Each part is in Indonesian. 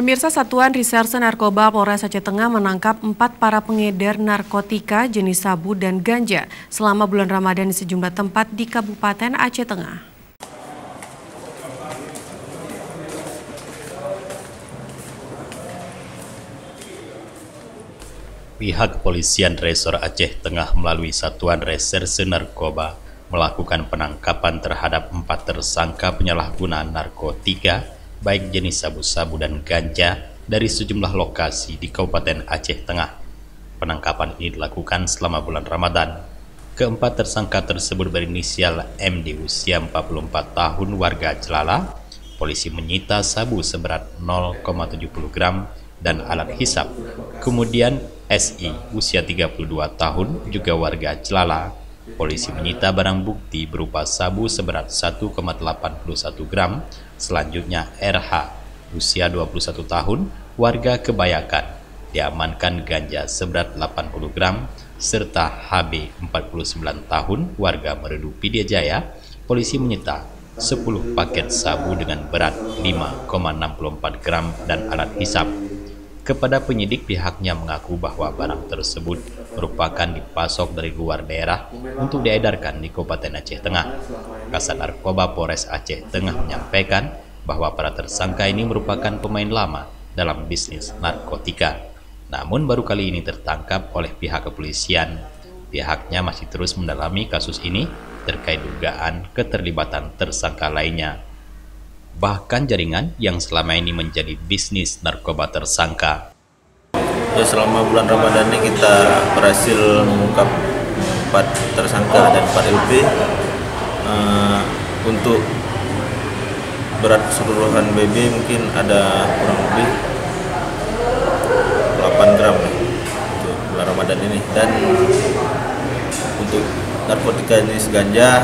Pemirsa, Satuan Reserse Narkoba Polres Aceh Tengah menangkap 4 para pengedar narkotika jenis sabu dan ganja selama bulan Ramadan di sejumlah tempat di Kabupaten Aceh Tengah. Pihak Kepolisian Resor Aceh Tengah melalui Satuan Reserse Narkoba melakukan penangkapan terhadap 4 tersangka penyalahgunaan narkotika baik jenis sabu-sabu dan ganja dari sejumlah lokasi di Kabupaten Aceh Tengah. Penangkapan ini dilakukan selama bulan Ramadan. Keempat tersangka tersebut berinisial M di usia 44 tahun warga Celala. Polisi menyita sabu seberat 0,70 gram dan alat hisap. Kemudian SI usia 32 tahun juga warga Celala. Polisi menyita barang bukti berupa sabu seberat 1,81 gram. Selanjutnya RH usia 21 tahun warga Kebayakan diamankan ganja seberat 80 gram serta HB 49 tahun warga Meredu Pidijaya. Polisi menyita 10 paket sabu dengan berat 5,64 gram dan alat hisap. Kepada penyidik, pihaknya mengaku bahwa barang tersebut merupakan dipasok dari luar daerah untuk diedarkan di Kabupaten Aceh Tengah. Kasat Narkoba Polres Aceh Tengah menyampaikan bahwa para tersangka ini merupakan pemain lama dalam bisnis narkotika. Namun baru kali ini tertangkap oleh pihak kepolisian. Pihaknya masih terus mendalami kasus ini terkait dugaan keterlibatan tersangka lainnya. Bahkan jaringan yang selama ini menjadi bisnis narkoba tersangka. Ya, selama bulan Ramadan ini kita berhasil mengungkap 4 tersangka dan 4 LP. Untuk berat keseluruhan BB mungkin ada kurang lebih 8 gram untuk bulan Ramadan ini. Dan untuk narkotika jenis ganja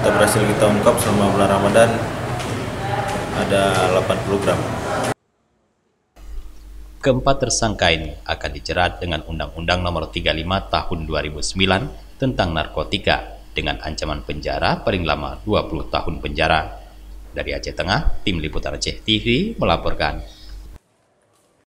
kita berhasil ungkap selama bulan Ramadan ada 80 gram. Keempat tersangka ini akan dijerat dengan Undang-Undang Nomor 35 Tahun 2009 tentang narkotika dengan ancaman penjara paling lama 20 tahun penjara. Dari Aceh Tengah, Tim Liputan Aceh TV melaporkan.